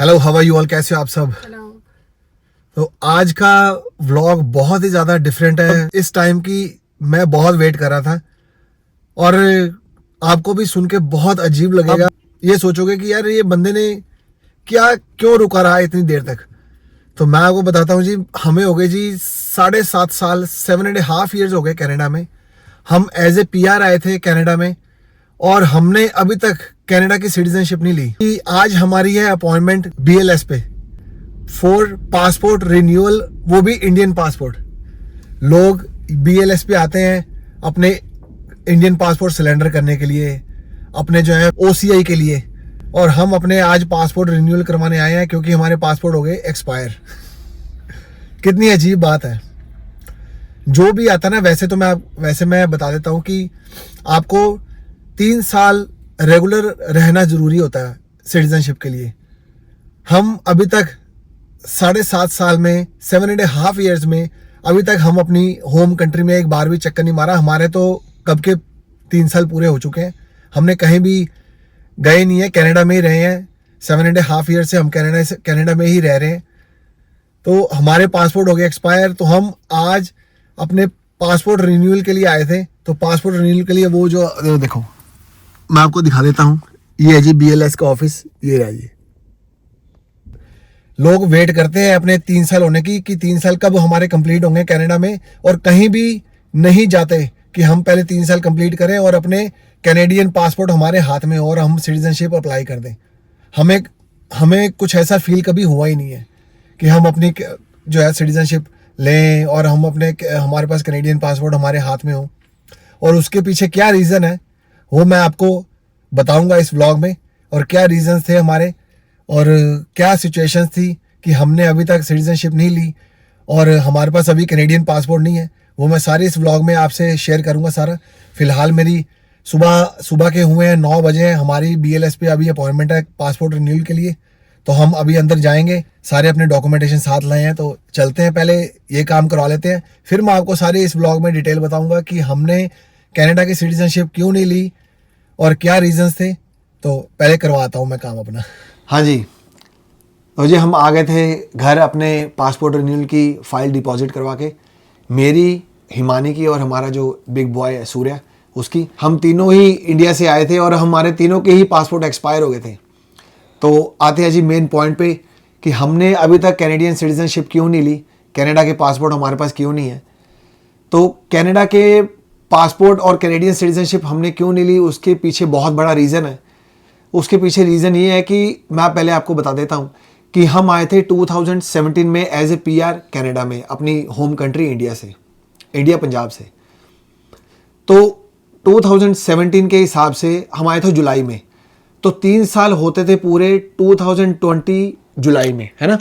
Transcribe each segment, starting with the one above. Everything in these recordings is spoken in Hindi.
Hello, how are you all? कैसे हो आप सब? हेलो। तो आज का व्लॉग बहुत ही ज़्यादा डिफरेंट है। इस टाइम की मैं बहुत वेट कर रहा था और आपको भी सुन के बहुत अजीब लगेगा। ये सोचोगे कि यार ये बंदे ने क्या क्यों रुका रहा है इतनी देर तक। तो मैं आपको बताता हूँ जी, हमें हो गए जी 7.5 साल, 7.5 years हो गए कनाडा में। हम एज ए PR आए थे कनाडा में और हमने अभी तक कनाडा की सिटीजनशिप नहीं ली। कि आज हमारी है अपॉइंटमेंट BLS पे फॉर पासपोर्ट रिन्यूअल, वो भी इंडियन पासपोर्ट। लोग BLS पे आते हैं अपने इंडियन पासपोर्ट सिलेंडर करने के लिए, अपने जो है OCI के लिए, और हम अपने आज पासपोर्ट रिन्यूअल करवाने आए हैं क्योंकि हमारे पासपोर्ट हो गए एक्सपायर। कितनी अजीब बात है। जो भी आता ना, वैसे मैं बता देता हूँ कि आपको 3 साल रेगुलर रहना जरूरी होता है सिटीजनशिप के लिए। हम अभी तक 7.5 साल में, 7.5 years में अभी तक हम अपनी होम कंट्री में एक बार भी चक्कर नहीं मारा। हमारे तो कब के 3 साल पूरे हो चुके हैं, हमने कहीं भी गए नहीं है, कनाडा में ही रहे हैं। 7.5 years से हम कनाडा में ही रह रहे हैं। तो हमारे पासपोर्ट हो गए एक्सपायर। तो हम आज अपने पासपोर्ट रिन्यूअल के लिए आए थे। तो पासपोर्ट रिन्यूअल के लिए वो जो देखो, मैं आपको दिखा देता हूँ। ये है जी BLS का ऑफिस, ये रहा जी। लोग वेट करते हैं अपने 3 साल होने की कि 3 साल कब हमारे कंप्लीट होंगे कनाडा में, और कहीं भी नहीं जाते कि हम पहले 3 साल कंप्लीट करें और अपने कैनेडियन पासपोर्ट हमारे हाथ में हो और हम सिटीजनशिप अप्लाई कर दें। हमें कुछ ऐसा फील कभी हुआ ही नहीं है कि हम अपनी जो है सिटीजनशिप लें और हमारे पास कैनेडियन पासपोर्ट हमारे हाथ में हो। और उसके पीछे क्या रीज़न है वो मैं आपको बताऊंगा इस व्लॉग में, और क्या रीजंस थे हमारे, और क्या सिचुएशंस थी कि हमने अभी तक सिटीजनशिप नहीं ली और हमारे पास अभी कैनेडियन पासपोर्ट नहीं है। वो मैं सारे इस व्लॉग में आपसे शेयर करूंगा सारा। फिलहाल मेरी सुबह के हुए हैं 9 बजे हैं, हमारी BLS पे अभी अपॉइंटमेंट है पासपोर्ट रिन्यूअल के लिए। तो हम अभी अंदर जाएंगे, सारे अपने डॉक्यूमेंटेशन साथ लाए हैं। तो चलते हैं, पहले ये काम करवा लेते हैं, फिर मैं आपको सारे इस व्लॉग में डिटेल बताऊंगा कि हमने कनाडा की सिटीजनशिप क्यों नहीं ली और क्या रीजंस थे। तो पहले करवाता हूँ मैं काम अपना। हाँ जी, तो जी हम आ गए थे घर अपने पासपोर्ट रिन्यूअल की फ़ाइल डिपॉजिट करवा के। मेरी, हिमानी की और हमारा जो बिग बॉय है सूर्या, उसकी। हम तीनों ही इंडिया से आए थे और हमारे तीनों के ही पासपोर्ट एक्सपायर हो गए थे। तो आते हैं जी मेन पॉइंट पे कि हमने अभी तक कैनेडियन सिटीजनशिप क्यों नहीं ली, कनाडा के पासपोर्ट हमारे पास क्यों नहीं है। तो कनाडा के पासपोर्ट और कैनेडियन सिटीजनशिप हमने क्यों नहीं ली, उसके पीछे बहुत बड़ा रीज़न है। उसके पीछे रीज़न ये है कि मैं पहले आपको बता देता हूँ कि हम आए थे 2017 में एज ए PR कनाडा में, अपनी होम कंट्री इंडिया पंजाब से। तो 2017 के हिसाब से हम आए थे जुलाई में, तो 3 साल होते थे पूरे 2020 जुलाई में, है ना।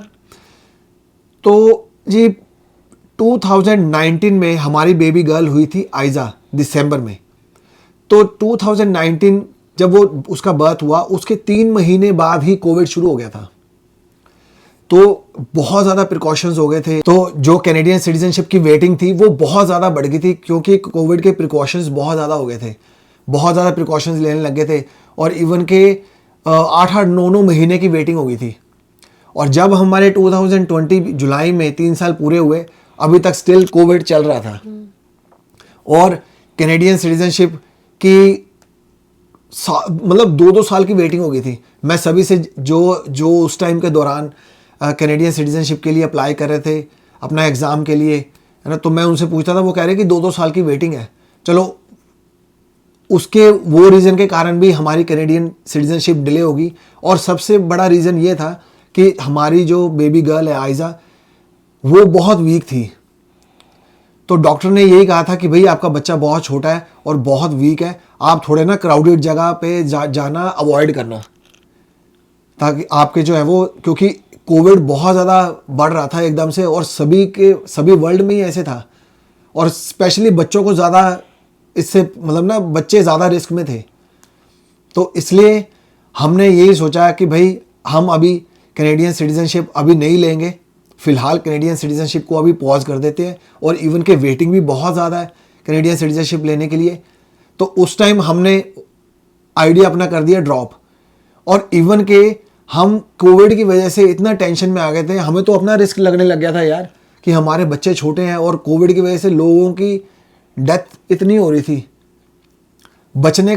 तो जी 2019 में हमारी बेबी गर्ल हुई थी आयजा, दिसंबर में। तो 2019 जब वो उसका बर्थ हुआ, उसके 3 महीने बाद ही कोविड शुरू हो गया था। तो बहुत ज़्यादा प्रिकॉशंस हो गए थे। तो जो कैनेडियन सिटीजनशिप की वेटिंग थी वो बहुत ज़्यादा बढ़ गई थी क्योंकि कोविड के प्रिकॉशंस बहुत ज़्यादा हो गए थे, बहुत ज़्यादा प्रिकॉशंस लेने लग गए थे। और इवन के 8-8, 9-9 महीने की वेटिंग हो गई थी। और जब हमारे 2020 जुलाई में 3 साल पूरे हुए, अभी तक स्टिल कोविड चल रहा था और कैनेडियन सिटीजनशिप की मतलब 2-2 साल की वेटिंग हो गई थी। मैं सभी से जो उस टाइम के दौरान कैनेडियन सिटीजनशिप के लिए अप्लाई कर रहे थे अपना एग्ज़ाम के लिए, है ना, तो मैं उनसे पूछता था, वो कह रहे कि 2-2 साल की वेटिंग है। चलो, उसके वो रीज़न के कारण भी हमारी कैनेडियन सिटीजनशिप डिले होगी। और सबसे बड़ा रीज़न ये था कि हमारी जो बेबी गर्ल है आयजा, वो बहुत वीक थी। तो डॉक्टर ने यही कहा था कि भाई आपका बच्चा बहुत छोटा है और बहुत वीक है, आप थोड़े ना क्राउडेड जगह पे जाना अवॉइड करना, ताकि आपके जो है वो, क्योंकि कोविड बहुत ज़्यादा बढ़ रहा था एकदम से और सभी वर्ल्ड में ही ऐसे था। और स्पेशली बच्चों को ज़्यादा इससे, मतलब ना, बच्चे ज़्यादा रिस्क में थे। तो इसलिए हमने यही सोचा कि भाई हम अभी कैनेडियन सिटीजनशिप अभी नहीं लेंगे, फ़िलहाल कैनेडियन सिटीजनशिप को अभी पॉज कर देते हैं। और इवन के वेटिंग भी बहुत ज़्यादा है कैनेडियन सिटीजनशिप लेने के लिए। तो उस टाइम हमने आइडिया अपना कर दिया ड्रॉप। और इवन के हम कोविड की वजह से इतना टेंशन में आ गए थे, हमें तो अपना रिस्क लगने लग गया था यार कि हमारे बच्चे छोटे हैं और कोविड की वजह से लोगों की डेथ इतनी हो रही थी, बचने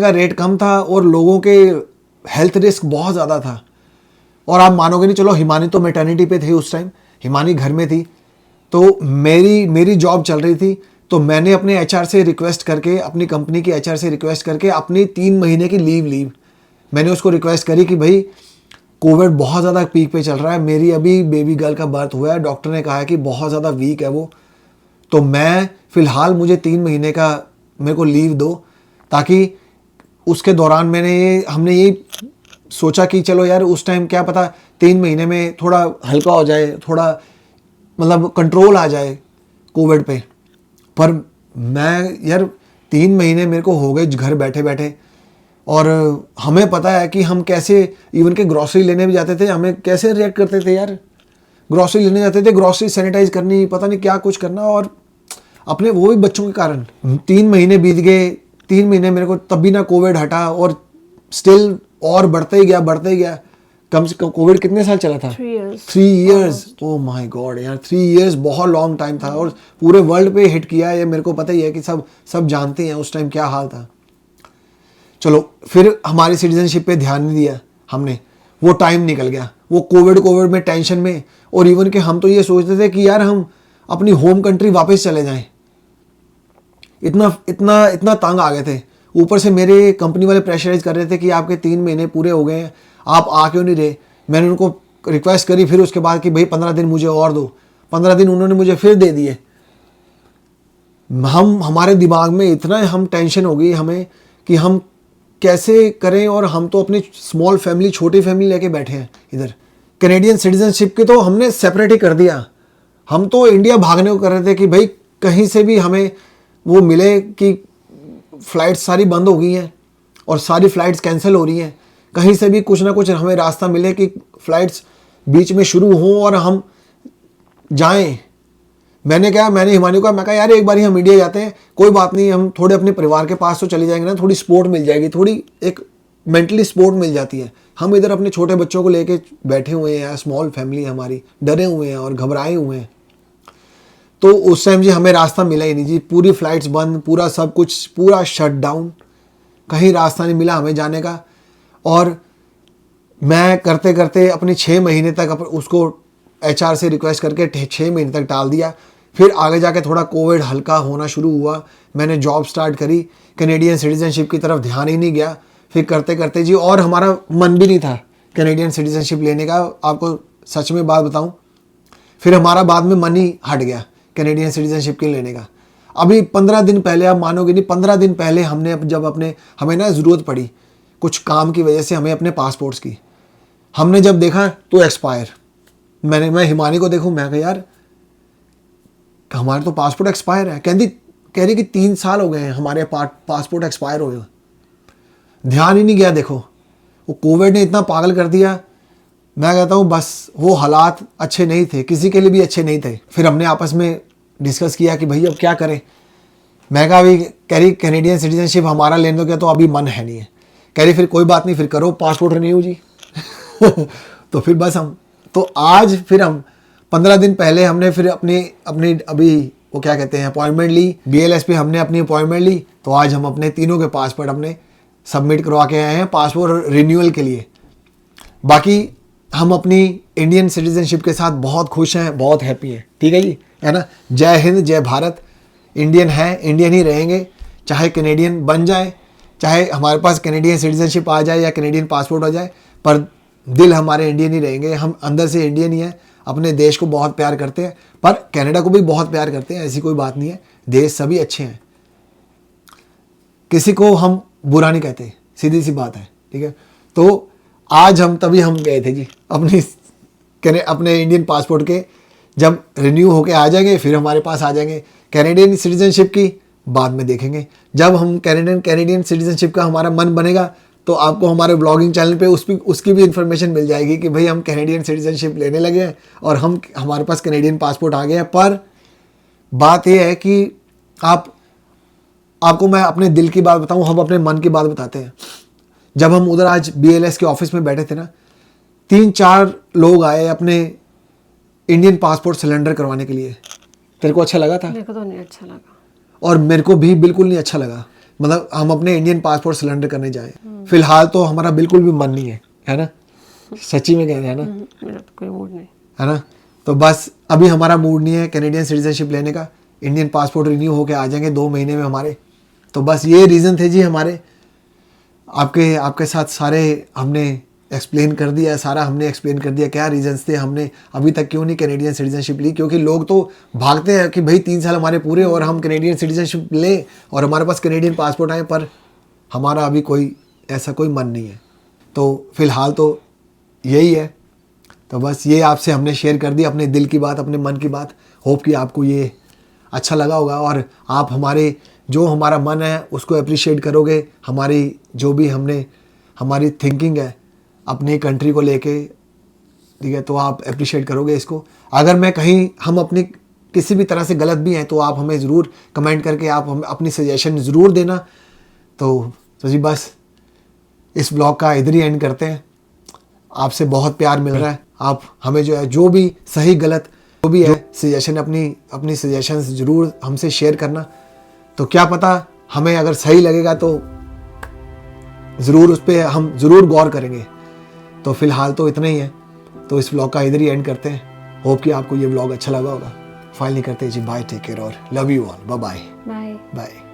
का रेट कम था और लोगों के हेल्थ रिस्क बहुत ज़्यादा था। और आप मानोगे नहीं, चलो हिमानी तो मैटर्निटी पे थी उस टाइम, हिमानी घर में थी, तो मेरी जॉब चल रही थी, तो मैंने अपने एचआर से रिक्वेस्ट करके, अपनी कंपनी के एचआर से रिक्वेस्ट करके अपनी 3 महीने की लीव मैंने उसको रिक्वेस्ट करी कि भाई कोविड बहुत ज़्यादा पीक पे चल रहा है, मेरी अभी बेबी गर्ल का बर्थ हुआ है, डॉक्टर ने कहा है कि बहुत ज़्यादा वीक है वो, तो मैं फ़िलहाल मुझे 3 महीने का मेरे को लीव दो, ताकि उसके दौरान हमने ये सोचा कि चलो यार उस टाइम क्या पता 3 महीने में थोड़ा हल्का हो जाए, थोड़ा मतलब कंट्रोल आ जाए कोविड पे। पर मैं यार 3 महीने मेरे को हो गए घर बैठे बैठे, और हमें पता है कि हम कैसे इवन के ग्रॉसरी लेने भी जाते थे, हमें कैसे रिएक्ट करते थे यार। ग्रॉसरी लेने जाते थे, ग्रॉसरी सैनिटाइज करनी, पता नहीं क्या कुछ करना, और अपने वो भी बच्चों के कारण 3 महीने बीत गए। 3 महीने मेरे को तब भी ना कोविड हटा, और स्टिल और बढ़ते ही गया। कम से कम कोविड कितने साल चला था? 3 इयर्स। ओह माय गॉड यार, 3 इयर्स बहुत लॉन्ग टाइम था, और पूरे वर्ल्ड पे हिट किया। ये मेरे को पता ही है कि सब जानते हैं उस टाइम क्या हाल था। चलो फिर हमारी सिटीजनशिप पे ध्यान नहीं दिया हमने, वो टाइम निकल गया, वो कोविड में टेंशन में, और इवन के हम तो ये सोचते थे कि यार हम अपनी होम कंट्री वापस चले जाएं, इतना तंग आ गए थे। ऊपर से मेरे कंपनी वाले प्रेशराइज कर रहे थे कि आपके 3 महीने पूरे हो गए हैं, आप आ क्यों नहीं रहे। मैंने उनको रिक्वेस्ट करी फिर उसके बाद कि भाई 15 दिन मुझे और दो। 15 दिन उन्होंने मुझे फिर दे दिए। हमारे दिमाग में इतना हम टेंशन हो गई हमें कि हम कैसे करें, और हम तो अपनी स्मॉल फैमिली, छोटी फैमिली लेके बैठे हैं इधर। कैनेडियन सिटीजनशिप के तो हमने सेपरेट ही कर दिया। हम तो इंडिया भागने को कर रहे थे कि भाई कहीं से भी हमें वो मिले कि फ़्लाइट्स सारी बंद हो गई हैं और सारी फ़्लाइट्स कैंसिल हो रही हैं, कहीं से भी कुछ ना कुछ हमें रास्ता मिले कि फ़्लाइट्स बीच में शुरू हों और हम जाएं। मैंने हिमानी को कहा यार एक बार ही हम इंडिया जाते हैं, कोई बात नहीं, हम थोड़े अपने परिवार के पास तो चले जाएंगे ना, थोड़ी सपोर्ट मिल जाएगी, थोड़ी एक मेंटली सपोर्ट मिल जाती है। हम इधर अपने छोटे बच्चों को लेके बैठे हुए हैं, स्मॉल फैमिली हमारी, डरे हुए हैं और घबराए हुए हैं। तो उस टाइम जी हमें रास्ता मिला ही नहीं जी, पूरी फ्लाइट्स बंद, पूरा सब कुछ पूरा शट डाउन, कहीं रास्ता नहीं मिला हमें जाने का। और मैं करते करते अपने 6 महीने तक उसको एचआर से रिक्वेस्ट करके 6 महीने तक टाल दिया। फिर आगे जाके थोड़ा कोविड हल्का होना शुरू हुआ, मैंने जॉब स्टार्ट करी, कैनेडियन सिटीजनशिप की तरफ ध्यान ही नहीं गया। फिर करते करते जी, और हमारा मन भी नहीं था कैनेडियन सिटीजनशिप लेने का, आपको सच में बात बताऊं, फिर हमारा बाद में मन ही हट गया कैनेडियन सिटीजनशिप के लेने का। अभी 15 दिन पहले, आप मानोगे नहीं, 15 दिन पहले हमें ना ज़रूरत पड़ी कुछ काम की वजह से, हमें अपने पासपोर्ट्स की, हमने जब देखा तो एक्सपायर। मैं हिमानी को देखूं, मैं कहा यार हमारे तो पासपोर्ट एक्सपायर है। कह रही कि 3 साल हो गए हैं हमारे पासपोर्ट एक्सपायर हुए। ध्यान ही नहीं गया। देखो वो कोविड ने इतना पागल कर दिया। मैं कहता हूँ बस वो हालात अच्छे नहीं थे, किसी के लिए भी अच्छे नहीं थे। फिर हमने आपस में डिस्कस किया कि भाई अब क्या करें। मैं कहा अभी, कह रही कैनेडियन सिटीजनशिप हमारा लेने दो क्या, तो अभी मन है नहीं है। कह रही फिर कोई बात नहीं, फिर करो पासपोर्ट रिन्यू जी। तो फिर बस आज फिर हम 15 दिन पहले हमने फिर अपनी अभी वो क्या कहते हैं अपॉइंटमेंट ली, BLS पे हमने अपनी अपॉइंटमेंट ली। तो आज हम अपने तीनों के पासपोर्ट अपने सबमिट करवा के आए हैं पासपोर्ट रिन्यूअल के लिए। बाकी हम अपनी इंडियन सिटीजनशिप के साथ बहुत खुश हैं, बहुत हैप्पी हैं। ठीक है जी, है ना। जय हिंद, जय भारत। इंडियन है, इंडियन ही रहेंगे, चाहे कैनेडियन बन जाए, चाहे हमारे पास कैनेडियन सिटीजनशिप आ जाए या कैनेडियन पासपोर्ट आ जाए, पर दिल हमारे इंडियन ही रहेंगे। हम अंदर से इंडियन ही हैं, अपने देश को बहुत प्यार करते हैं, पर कनाडा को भी बहुत प्यार करते हैं, ऐसी कोई बात नहीं है। देश सभी अच्छे हैं, किसी को हम बुरा नहीं कहते, सीधी सी बात है। ठीक है, तो आज हम गए थे जी अपने इंडियन पासपोर्ट के, जब रिन्यू होके आ जाएंगे फिर हमारे पास आ जाएंगे। कैनेडियन सिटीजनशिप की बाद में देखेंगे, जब हम कैनेडियन सिटीजनशिप का हमारा मन बनेगा तो आपको हमारे ब्लॉगिंग चैनल पे उसकी भी इन्फॉर्मेशन मिल जाएगी कि भाई हम कैनेडियन सिटीजनशिप लेने लगे हैं और हमारे पास कैनेडियन पासपोर्ट आ गया है। पर बात यह है कि आपको मैं अपने दिल की बात बताऊं, हम अपने मन की बात बताते हैं। जब हम उधर आज BLS के ऑफिस में बैठे थे ना, 3-4 लोग आए अपने इंडियन पासपोर्ट सिलेंडर करवाने के लिए, तेरे को अच्छा लगा था? मेरे को तो नहीं अच्छा लगा। और मेरे को भी बिल्कुल नहीं अच्छा लगा। मतलब हम अपने इंडियन पासपोर्ट सिलेंडर करने जाए, फिलहाल तो हमारा बिल्कुल भी मन नहीं है ना? सच्ची में कह रहे हैं ना? मेरा तो कोई मूड नहीं है ना? तो बस अभी हमारा मूड नहीं है कैनेडियन सिटीजनशिप लेने का। इंडियन पासपोर्ट रिन्यू होके आ जाएंगे 2 महीने में हमारे। तो बस ये रीज़न थे जी हमारे। आपके साथ सारे हमने एक्सप्लेन कर दिया, सारा हमने एक्सप्लेन कर दिया क्या रीजंस थे, हमने अभी तक क्यों नहीं कैनेडियन सिटीजनशिप ली। क्योंकि लोग तो भागते हैं कि भाई 3 साल हमारे पूरे और हम कैनेडियन सिटीजनशिप लें और हमारे पास कैनेडियन पासपोर्ट आए, पर हमारा अभी कोई ऐसा कोई मन नहीं है। तो फ़िलहाल तो यही है। तो बस ये आपसे हमने शेयर कर दिया अपने दिल की बात, अपने मन की बात। होप कि आपको ये अच्छा लगा होगा और आप हमारा मन है उसको अप्रिशिएट करोगे। हमारी जो भी हमारी थिंकिंग है अपनी कंट्री को लेके, ठीक है, तो आप अप्रिशिएट करोगे इसको। अगर मैं कहीं हम अपनी किसी भी तरह से गलत भी हैं तो आप हमें ज़रूर कमेंट करके आप हम अपनी सजेशन ज़रूर देना। तो जी बस इस ब्लॉग का इधर ही एंड करते हैं। आपसे बहुत प्यार मिल रहा है। आप हमें जो है जो भी सही गलत जो भी है सजेशन अपनी सजेशन ज़रूर हमसे शेयर करना। तो क्या पता हमें अगर सही लगेगा तो ज़रूर उस पर हम ज़रूर गौर करेंगे। तो फ़िलहाल तो इतना ही है। तो इस व्लॉग का इधर ही एंड करते हैं। होप कि आपको ये व्लॉग अच्छा लगा होगा। फाइनली करते हैं जी बाय, टेक केयर और love you all, bye bye. Bye. Bye.